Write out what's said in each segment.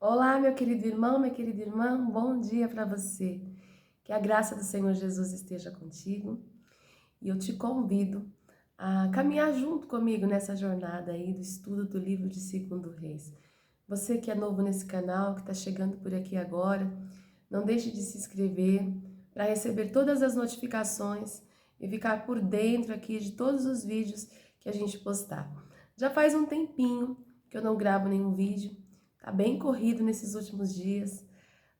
Olá, meu querido irmão, minha querida irmã, bom dia para você. Que a graça do Senhor Jesus esteja contigo e eu te convido a caminhar junto comigo nessa jornada aí do estudo do livro de Segundo Reis. Você que é novo nesse canal, que está chegando por aqui agora, não deixe de se inscrever para receber todas as notificações e ficar por dentro aqui de todos os vídeos que a gente postar. Já faz um tempinho que eu não gravo nenhum vídeo. Tá bem corrido nesses últimos dias,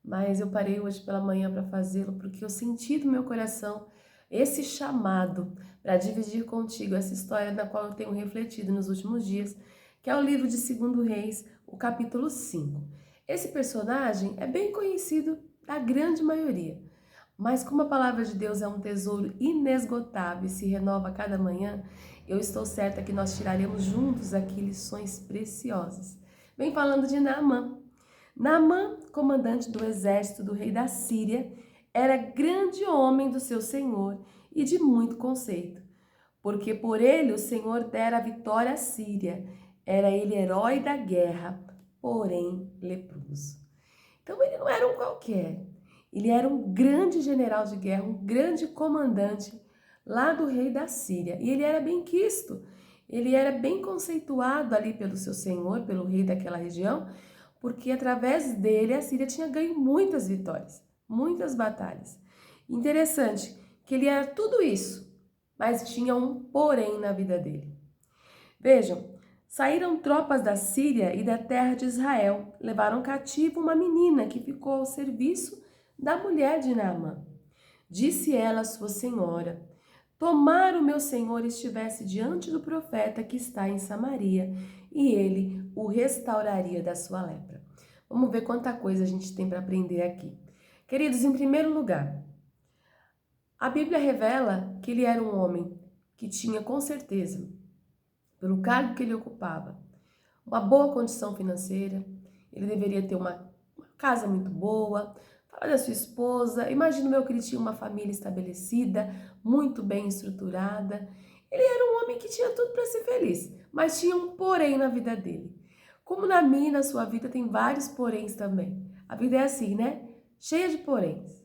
mas eu parei hoje pela manhã para fazê-lo porque eu senti do meu coração esse chamado para dividir contigo essa história na qual eu tenho refletido nos últimos dias, que é o livro de Segundo Reis, o capítulo 5. Esse personagem é bem conhecido da grande maioria, mas como a palavra de Deus é um tesouro inesgotável e se renova a cada manhã, eu estou certa que nós tiraremos juntos aqui lições preciosas. Vem falando de Naamã. Naamã, comandante do exército do rei da Síria, era grande homem do seu senhor e de muito conceito, porque por ele o Senhor dera a vitória à Síria. Era ele herói da guerra, porém leproso. Então ele não era um qualquer, ele era um grande general de guerra, um grande comandante lá do rei da Síria. E ele era bem quisto, ele era bem conceituado ali pelo seu senhor, pelo rei daquela região, porque através dele a Síria tinha ganho muitas vitórias, muitas batalhas. Interessante que ele era tudo isso, mas tinha um porém na vida dele. Vejam, saíram tropas da Síria e da terra de Israel, levaram cativo uma menina que ficou ao serviço da mulher de Naamã. Disse ela à sua senhora: tomara o meu senhor estivesse diante do profeta que está em Samaria, e ele o restauraria da sua lepra. Vamos ver quanta coisa a gente tem para aprender aqui. Queridos, em primeiro lugar, a Bíblia revela que ele era um homem que tinha com certeza, pelo cargo que ele ocupava, uma boa condição financeira, ele deveria ter uma casa muito boa, fala da sua esposa, imagino eu que ele tinha uma família estabelecida, muito bem estruturada. Ele era um homem que tinha tudo para ser feliz, mas tinha um porém na vida dele. Como na minha e na sua vida tem vários poréns também. A vida é assim, né? Cheia de poréns.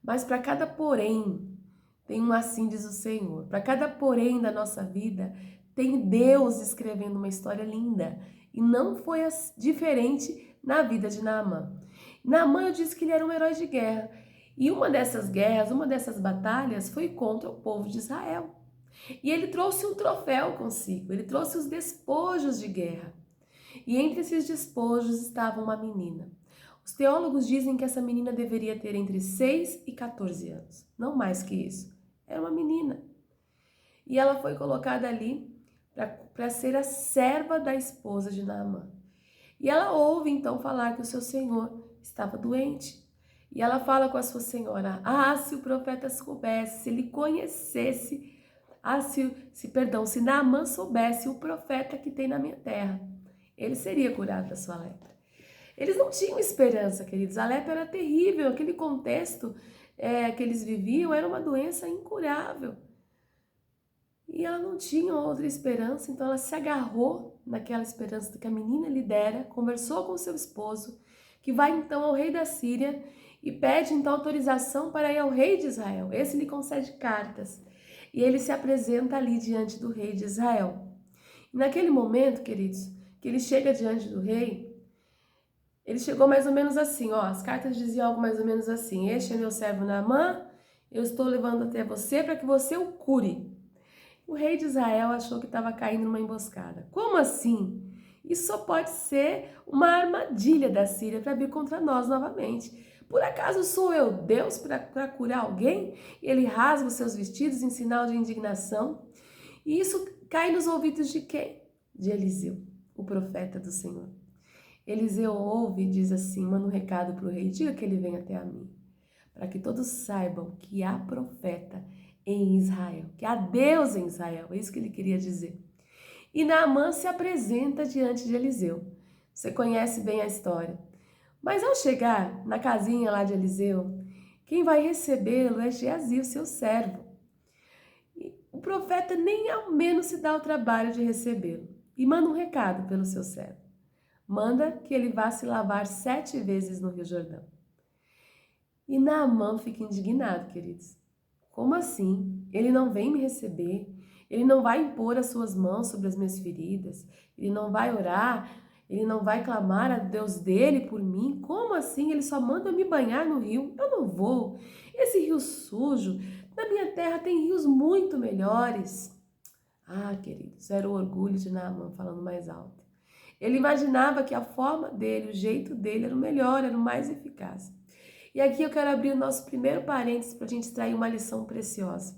Mas para cada porém tem um assim diz o Senhor. Para cada porém da nossa vida tem Deus escrevendo uma história linda. E não foi diferente na vida de Naamã. Naamã, eu disse que ele era um herói de guerra. E uma dessas guerras, uma dessas batalhas foi contra o povo de Israel. E ele trouxe um troféu consigo, ele trouxe os despojos de guerra. E entre esses despojos estava uma menina. Os teólogos dizem que essa menina deveria ter entre 6 e 14 anos, não mais que isso. Era uma menina. E ela foi colocada ali para ser a serva da esposa de Naamã. E ela ouve então falar que o seu senhor estava doente. E ela fala com a sua senhora: ah, se o profeta soubesse, se ele conhecesse, se Naamã soubesse o profeta que tem na minha terra, ele seria curado da sua lepra. Eles não tinham esperança, queridos. A lepra era terrível, aquele contexto que eles viviam era uma doença incurável. E ela não tinha outra esperança, então ela se agarrou naquela esperança que a menina lhe dera, conversou com seu esposo, que vai então ao rei da Síria e pede então autorização para ir ao rei de Israel. Esse lhe concede cartas e ele se apresenta ali diante do rei de Israel. E naquele momento, queridos, que ele chega diante do rei, ele chegou mais ou menos assim, ó, as cartas diziam algo mais ou menos assim: este é meu servo Naamã, eu estou levando até você para que você o cure. O rei de Israel achou que estava caindo numa emboscada. Como assim? Isso só pode ser uma armadilha da Síria para vir contra nós novamente. Por acaso sou eu Deus para curar alguém? Ele rasga os seus vestidos em sinal de indignação. E isso cai nos ouvidos de quem? De Eliseu, o profeta do Senhor. Eliseu ouve e diz assim, manda um recado para o rei: diga que ele venha até a mim, para que todos saibam que há profeta em Israel, que há Deus em Israel. É isso que ele queria dizer. E Naamã se apresenta diante de Eliseu. Você conhece bem a história. Mas ao chegar na casinha lá de Eliseu, quem vai recebê-lo é Geazi, o seu servo. E o profeta nem ao menos se dá o trabalho de recebê-lo e manda um recado pelo seu servo. Manda que ele vá se lavar 7 vezes no Rio Jordão. E Naamã fica indignado, queridos. Como assim? Ele não vem me receber? Ele não vai impor as suas mãos sobre as minhas feridas? Ele não vai orar? Ele não vai clamar a Deus dele por mim? Como assim? Ele só manda me banhar no rio? Eu não vou. Esse rio sujo, na minha terra tem rios muito melhores. Ah, queridos, era o orgulho de Naamã falando mais alto. Ele imaginava que a forma dele, o jeito dele era o melhor, era o mais eficaz. E aqui eu quero abrir o nosso primeiro parênteses para a gente extrair uma lição preciosa.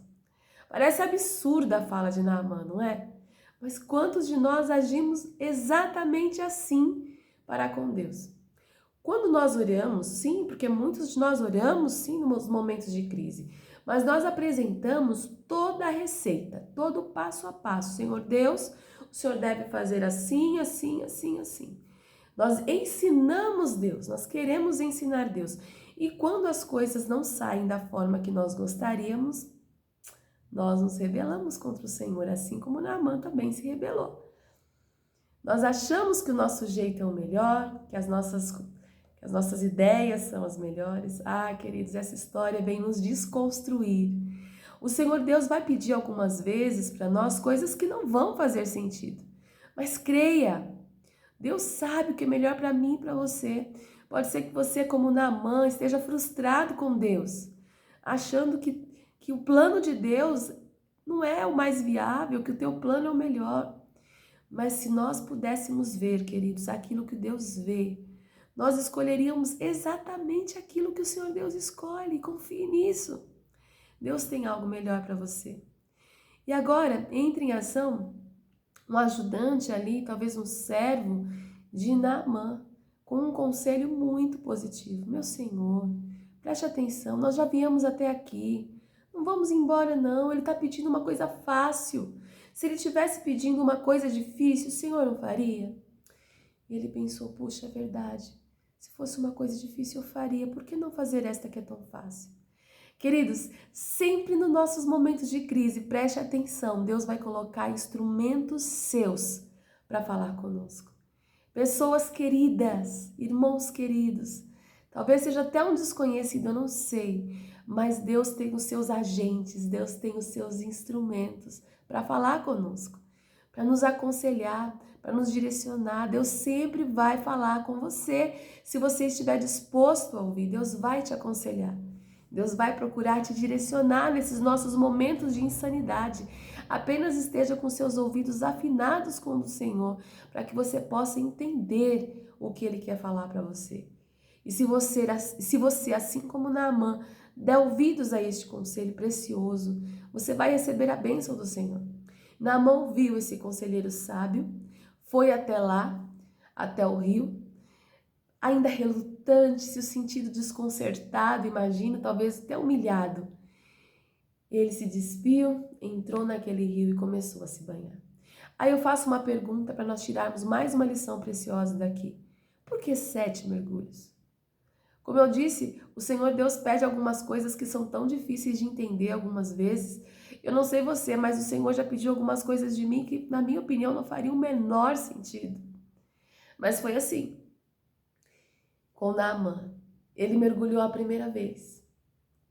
Parece absurda a fala de Naamã, não é? Mas quantos de nós agimos exatamente assim para com Deus? Quando nós oramos, sim, porque muitos de nós oramos, sim, nos momentos de crise, mas nós apresentamos toda a receita, todo o passo a passo. Senhor Deus, o Senhor deve fazer assim, assim, assim, assim. Nós ensinamos Deus, nós queremos ensinar Deus. E quando as coisas não saem da forma que nós gostaríamos, nós nos rebelamos contra o Senhor, assim como Naamã também se rebelou. Nós achamos que o nosso jeito é o melhor, que as nossas ideias são as melhores. Ah, queridos, essa história vem nos desconstruir. O Senhor Deus vai pedir algumas vezes para nós coisas que não vão fazer sentido. Mas creia, Deus sabe o que é melhor para mim e para você. Pode ser que você, como Naamã, esteja frustrado com Deus, achando que o plano de Deus não é o mais viável, que o teu plano é o melhor. Mas se nós pudéssemos ver, queridos, aquilo que Deus vê, nós escolheríamos exatamente aquilo que o Senhor Deus escolhe. Confie nisso. Deus tem algo melhor para você. E agora, entra em ação um ajudante ali, talvez um servo de Naamã, com um conselho muito positivo. Meu Senhor, preste atenção, nós já viemos até aqui. Não vamos embora não, ele está pedindo uma coisa fácil. Se ele estivesse pedindo uma coisa difícil, o Senhor não faria? E ele pensou, puxa, é verdade. Se fosse uma coisa difícil, eu faria. Por que não fazer esta que é tão fácil? Queridos, sempre nos nossos momentos de crise, preste atenção, Deus vai colocar instrumentos seus para falar conosco. Pessoas queridas, irmãos queridos, talvez seja até um desconhecido, eu não sei, mas Deus tem os seus agentes, Deus tem os seus instrumentos para falar conosco, para nos aconselhar, para nos direcionar. Deus sempre vai falar com você, se você estiver disposto a ouvir, Deus vai te aconselhar. Deus vai procurar te direcionar nesses nossos momentos de insanidade. Apenas esteja com seus ouvidos afinados com o do Senhor, para que você possa entender o que Ele quer falar para você. E se você, assim como Naamã, der ouvidos a este conselho precioso, você vai receber a bênção do Senhor. Naamã ouviu esse conselheiro sábio, foi até lá, até o rio, ainda relutante, se o sentido desconcertado, imagino, talvez até humilhado. Ele se despiu, entrou naquele rio e começou a se banhar. Aí eu faço uma pergunta para nós tirarmos mais uma lição preciosa daqui. Por que 7 mergulhos? Como eu disse, o Senhor Deus pede algumas coisas que são tão difíceis de entender algumas vezes. Eu não sei você, mas o Senhor já pediu algumas coisas de mim que, na minha opinião, não fariam o menor sentido. Mas foi assim. Com Naamã, ele mergulhou a primeira vez,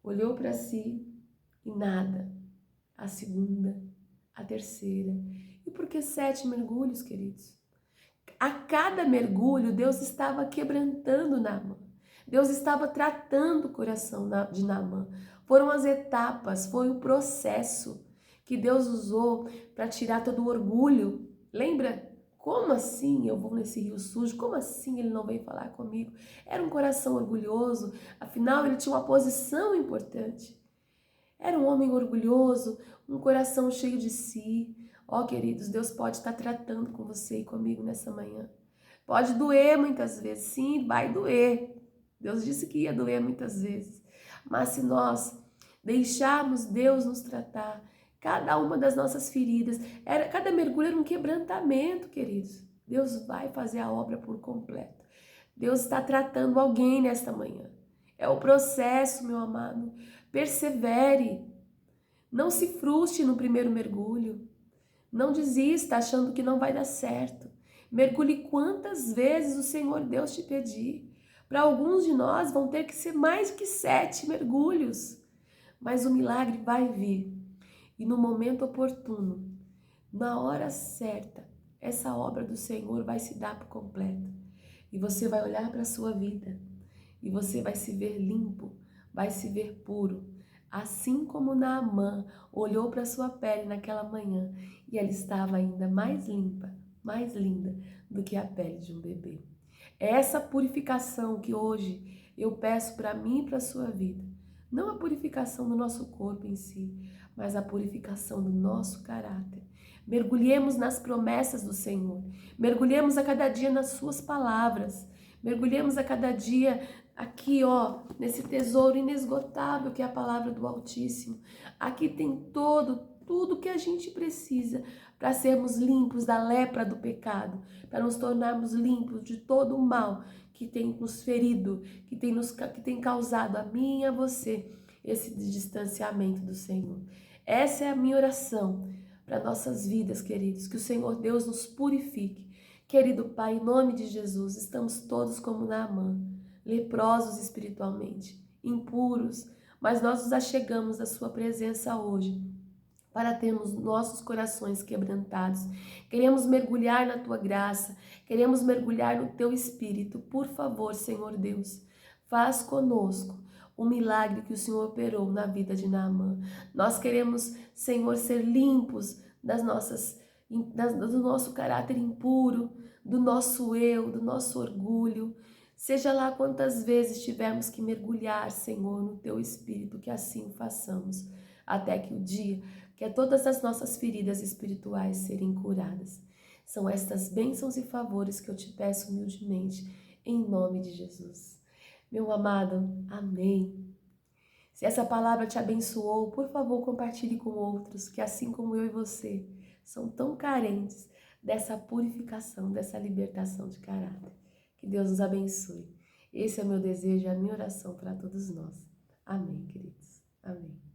olhou para si e nada. A segunda, a terceira. E por que 7 mergulhos, queridos? A cada mergulho, Deus estava quebrantando Naamã. Deus estava tratando o coração de Naamã. Foram as etapas, foi o processo que Deus usou para tirar todo o orgulho. Lembra? Como assim eu vou nesse rio sujo? Como assim ele não veio falar comigo? Era um coração orgulhoso, afinal ele tinha uma posição importante. Era um homem orgulhoso, um coração cheio de si. Ó, queridos, Deus pode estar tratando com você e comigo nessa manhã. Pode doer muitas vezes, sim, vai doer. Deus disse que ia doer muitas vezes. Mas se nós deixarmos Deus nos tratar, cada uma das nossas feridas, cada mergulho era um quebrantamento, queridos. Deus vai fazer a obra por completo. Deus está tratando alguém nesta manhã. É o processo, meu amado. Persevere. Não se frustre no primeiro mergulho. Não desista achando que não vai dar certo. Mergulhe quantas vezes o Senhor Deus te pedir. Para alguns de nós vão ter que ser mais que 7 mergulhos, mas o milagre vai vir. E no momento oportuno, na hora certa, essa obra do Senhor vai se dar por completo. E você vai olhar para a sua vida e você vai se ver limpo, vai se ver puro. Assim como Naamã olhou para sua pele naquela manhã e ela estava ainda mais limpa, mais linda do que a pele de um bebê. É essa purificação que hoje eu peço para mim e para a sua vida. Não a purificação do nosso corpo em si, mas a purificação do nosso caráter. Mergulhemos nas promessas do Senhor. Mergulhemos a cada dia nas suas palavras. Mergulhemos a cada dia aqui, ó, nesse tesouro inesgotável que é a palavra do Altíssimo. Aqui tem tudo que a gente precisa para sermos limpos da lepra do pecado, para nos tornarmos limpos de todo o mal que tem nos ferido, que tem causado a mim e a você esse distanciamento do Senhor. Essa é a minha oração para nossas vidas, queridos, que o Senhor Deus nos purifique. Querido Pai, em nome de Jesus, estamos todos como Naamã, leprosos espiritualmente, impuros, mas nós nos achegamos à sua presença hoje para termos nossos corações quebrantados. Queremos mergulhar na tua graça, queremos mergulhar no teu espírito. Por favor, Senhor Deus, faz conosco o milagre que o Senhor operou na vida de Naamã. Nós queremos, Senhor, ser limpos do nosso caráter impuro, do nosso eu, do nosso orgulho. Seja lá quantas vezes tivermos que mergulhar, Senhor, no teu espírito, que assim façamos, até que o dia que todas as nossas feridas espirituais serem curadas. São estas bênçãos e favores que eu te peço humildemente, em nome de Jesus. Meu amado, amém. Se essa palavra te abençoou, por favor, compartilhe com outros, que assim como eu e você, são tão carentes dessa purificação, dessa libertação de caráter. Que Deus nos abençoe. Esse é o meu desejo, a minha oração para todos nós. Amém, queridos. Amém.